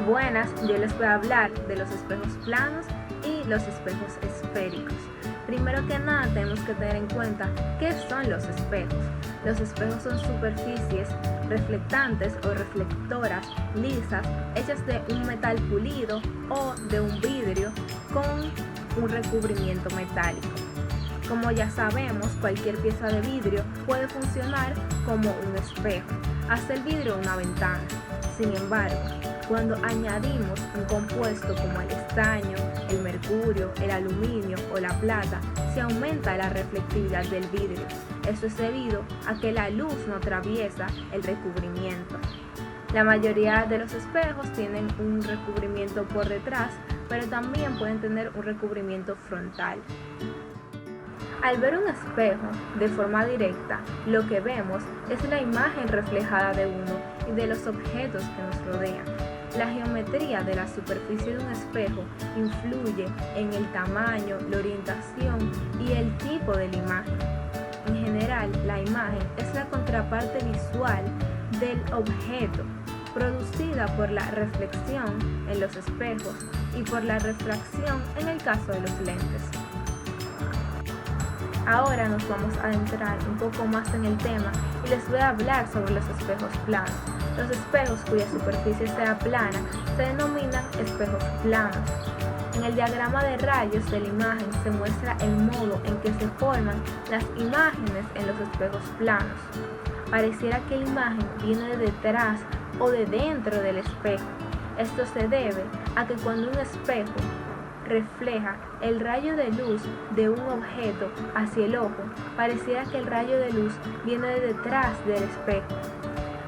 Buenas, yo les voy a hablar de los espejos planos y los espejos esféricos. Primero que nada tenemos que tener en cuenta qué son los espejos. Los espejos son superficies reflectantes o reflectoras lisas hechas de un metal pulido o de un vidrio con un recubrimiento metálico. Como ya sabemos, cualquier pieza de vidrio puede funcionar como un espejo, hasta el vidrio una ventana. Sin embargo, cuando añadimos un compuesto como el estaño, el mercurio, el aluminio o la plata, se aumenta la reflectividad del vidrio. Esto es debido a que la luz no atraviesa el recubrimiento. La mayoría de los espejos tienen un recubrimiento por detrás, pero también pueden tener un recubrimiento frontal. Al ver un espejo de forma directa, lo que vemos es la imagen reflejada de uno y de los objetos que nos rodean. La geometría de la superficie de un espejo influye en el tamaño, la orientación y el tipo de la imagen. En general, la imagen es la contraparte visual del objeto, producida por la reflexión en los espejos y por la refracción en el caso de los lentes. Ahora nos vamos a adentrar un poco más en el tema y les voy a hablar sobre los espejos planos. Los espejos cuya superficie sea plana se denominan espejos planos. En el diagrama de rayos de la imagen se muestra el modo en que se forman las imágenes en los espejos planos. Pareciera que la imagen viene de detrás o de dentro del espejo. Esto se debe a que cuando un espejo refleja el rayo de luz de un objeto hacia el ojo, pareciera que el rayo de luz viene de detrás del espejo.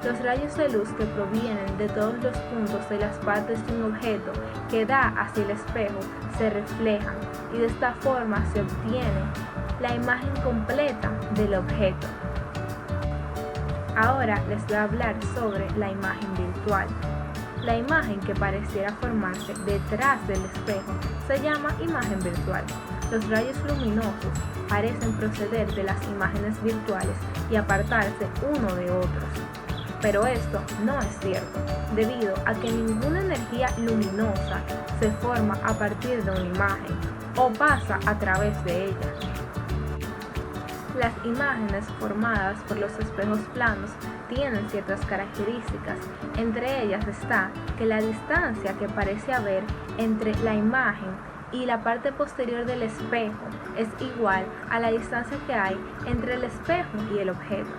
Los rayos de luz que provienen de todos los puntos de las partes de un objeto que da hacia el espejo se reflejan y de esta forma se obtiene la imagen completa del objeto. Ahora les voy a hablar sobre la imagen virtual. La imagen que pareciera formarse detrás del espejo se llama imagen virtual. Los rayos luminosos parecen proceder de las imágenes virtuales y apartarse uno de otros. Pero esto no es cierto, debido a que ninguna energía luminosa se forma a partir de una imagen o pasa a través de ella. Las imágenes formadas por los espejos planos tienen ciertas características. Entre ellas está que la distancia que parece haber entre la imagen y la parte posterior del espejo es igual a la distancia que hay entre el espejo y el objeto.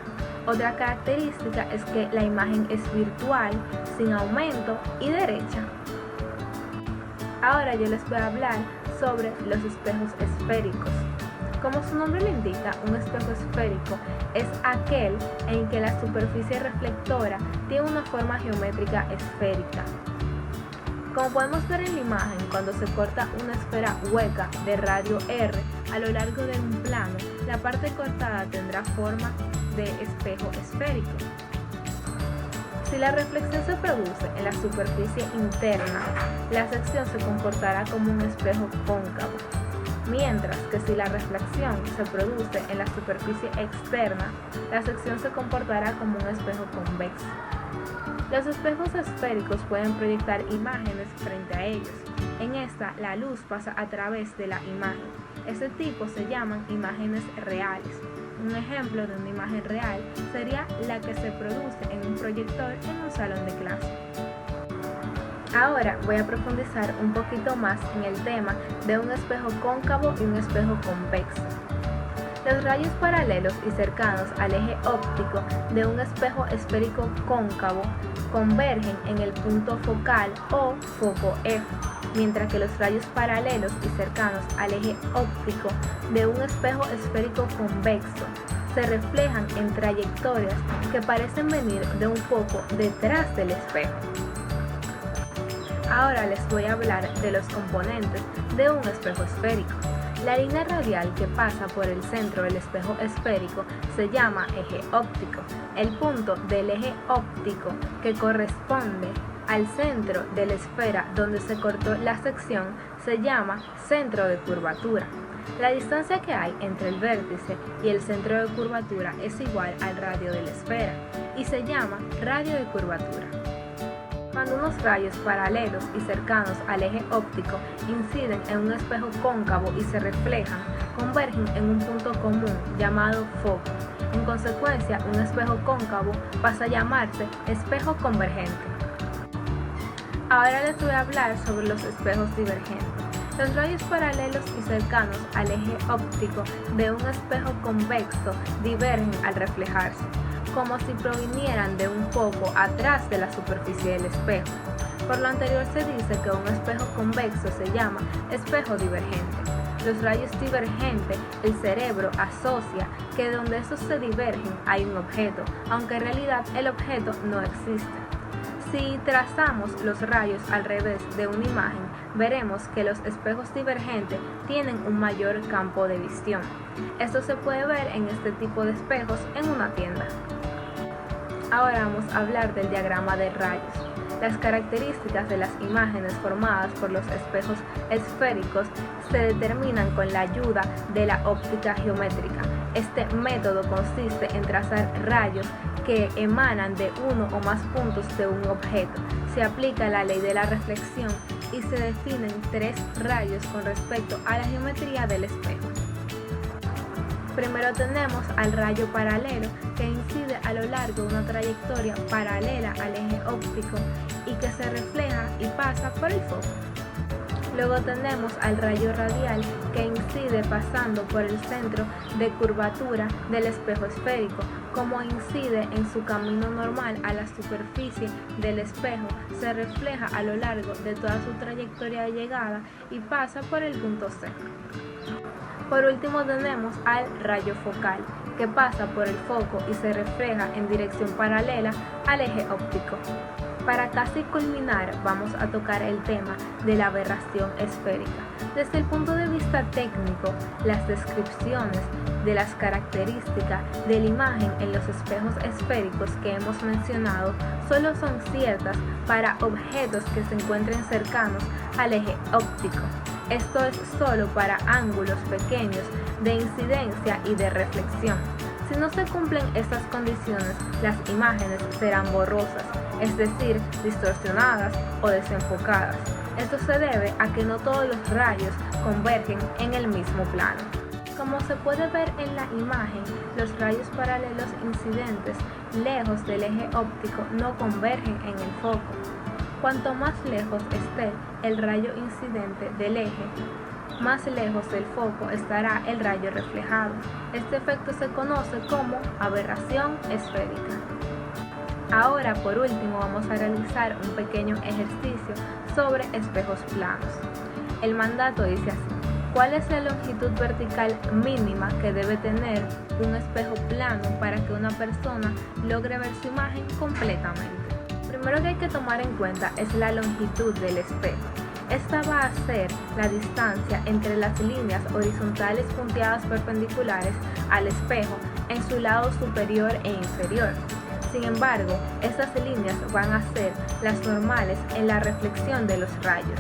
Otra característica es que la imagen es virtual, sin aumento y derecha. Ahora yo les voy a hablar sobre los espejos esféricos. Como su nombre lo indica, un espejo esférico es aquel en que la superficie reflectora tiene una forma geométrica esférica. Como podemos ver en la imagen, cuando se corta una esfera hueca de radio R a lo largo de un plano, la parte cortada tendrá forma de espejo esférico. Si la reflexión se produce en la superficie interna, la sección se comportará como un espejo cóncavo. Mientras que si la reflexión se produce en la superficie externa, la sección se comportará como un espejo convexo. Los espejos esféricos pueden proyectar imágenes frente a ellos. En esta, la luz pasa a través de la imagen. Este tipo se llaman imágenes reales. Un ejemplo de una imagen real sería la que se produce en un proyector en un salón de clase. Ahora voy a profundizar un poquito más en el tema de un espejo cóncavo y un espejo convexo. Los rayos paralelos y cercanos al eje óptico de un espejo esférico cóncavo convergen en el punto focal o foco F, mientras que los rayos paralelos y cercanos al eje óptico de un espejo esférico convexo se reflejan en trayectorias que parecen venir de un foco detrás del espejo. Ahora les voy a hablar de los componentes de un espejo esférico. La línea radial que pasa por el centro del espejo esférico se llama eje óptico. El punto del eje óptico que corresponde al centro de la esfera donde se cortó la sección se llama centro de curvatura. La distancia que hay entre el vértice y el centro de curvatura es igual al radio de la esfera y se llama radio de curvatura. Cuando unos rayos paralelos y cercanos al eje óptico inciden en un espejo cóncavo y se reflejan, convergen en un punto común llamado foco. En consecuencia, un espejo cóncavo pasa a llamarse espejo convergente. Ahora les voy a hablar sobre los espejos divergentes. Los rayos paralelos y cercanos al eje óptico de un espejo convexo divergen al reflejarse, como si provinieran de un foco atrás de la superficie del espejo. Por lo anterior se dice que un espejo convexo se llama espejo divergente. Los rayos divergentes, el cerebro asocia que donde estos se divergen hay un objeto, aunque en realidad el objeto no existe. Si trazamos los rayos al revés de una imagen, veremos que los espejos divergentes tienen un mayor campo de visión. Esto se puede ver en este tipo de espejos en una tienda. Ahora vamos a hablar del diagrama de rayos. Las características de las imágenes formadas por los espejos esféricos se determinan con la ayuda de la óptica geométrica. Este método consiste en trazar rayos que emanan de uno o más puntos de un objeto. Se aplica la ley de la reflexión y se definen 3 rayos con respecto a la geometría del espejo. Primero tenemos al rayo paralelo, que incide a lo largo de una trayectoria paralela al eje óptico y que se refleja y pasa por el foco. Luego tenemos al rayo radial, que incide pasando por el centro de curvatura del espejo esférico. Como incide en su camino normal a la superficie del espejo, se refleja a lo largo de toda su trayectoria de llegada y pasa por el punto C. Por último tenemos al rayo focal, que pasa por el foco y se refleja en dirección paralela al eje óptico. Para casi culminar, vamos a tocar el tema de la aberración esférica. Desde el punto de vista técnico, las descripciones de las características de la imagen en los espejos esféricos que hemos mencionado solo son ciertas para objetos que se encuentren cercanos al eje óptico. Esto es solo para ángulos pequeños de incidencia y de reflexión. Si no se cumplen estas condiciones, las imágenes serán borrosas, es decir, distorsionadas o desenfocadas. Esto se debe a que no todos los rayos convergen en el mismo plano. Como se puede ver en la imagen, los rayos paralelos incidentes lejos del eje óptico no convergen en el foco. Cuanto más lejos esté el rayo incidente del eje, más lejos del foco estará el rayo reflejado. Este efecto se conoce como aberración esférica. Ahora, por último, vamos a realizar un pequeño ejercicio sobre espejos planos. El mandato dice así: ¿cuál es la longitud vertical mínima que debe tener un espejo plano para que una persona logre ver su imagen completamente? Primero que hay que tomar en cuenta es la longitud del espejo. Esta va a ser la distancia entre las líneas horizontales punteadas perpendiculares al espejo en su lado superior e inferior. Sin embargo, estas líneas van a ser las normales en la reflexión de los rayos.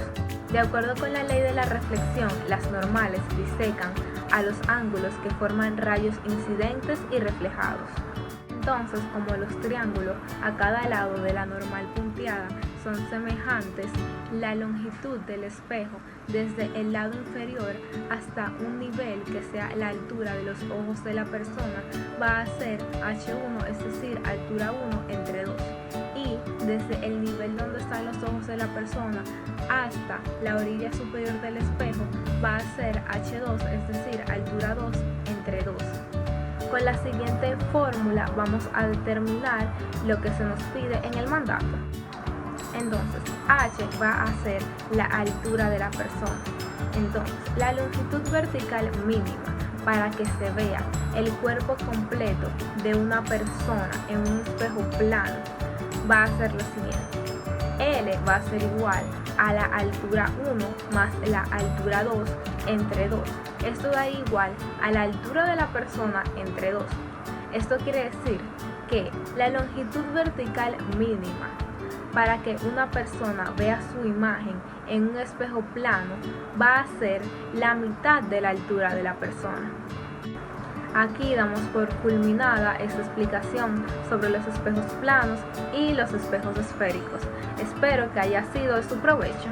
De acuerdo con la ley de la reflexión, las normales disecan a los ángulos que forman rayos incidentes y reflejados. Entonces, como los triángulos a cada lado de la normal punteada son semejantes, la longitud del espejo desde el lado inferior hasta un nivel que sea la altura de los ojos de la persona va a ser H1, es decir, altura 1 entre 2. Y desde el nivel donde están los ojos de la persona hasta la orilla superior del espejo va a ser H2, es decir, altura 2 entre 2. Con la siguiente fórmula vamos a determinar lo que se nos pide en el mandato. Entonces, H va a ser la altura de la persona. Entonces, la longitud vertical mínima para que se vea el cuerpo completo de una persona en un espejo plano va a ser lo siguiente. L va a ser igual a la altura 1 más la altura 2 entre 2. Esto da igual a la altura de la persona entre 2. Esto quiere decir que la longitud vertical mínima para que una persona vea su imagen en un espejo plano va a ser la mitad de la altura de la persona. Aquí damos por culminada esta explicación sobre los espejos planos y los espejos esféricos. Espero que haya sido de su provecho.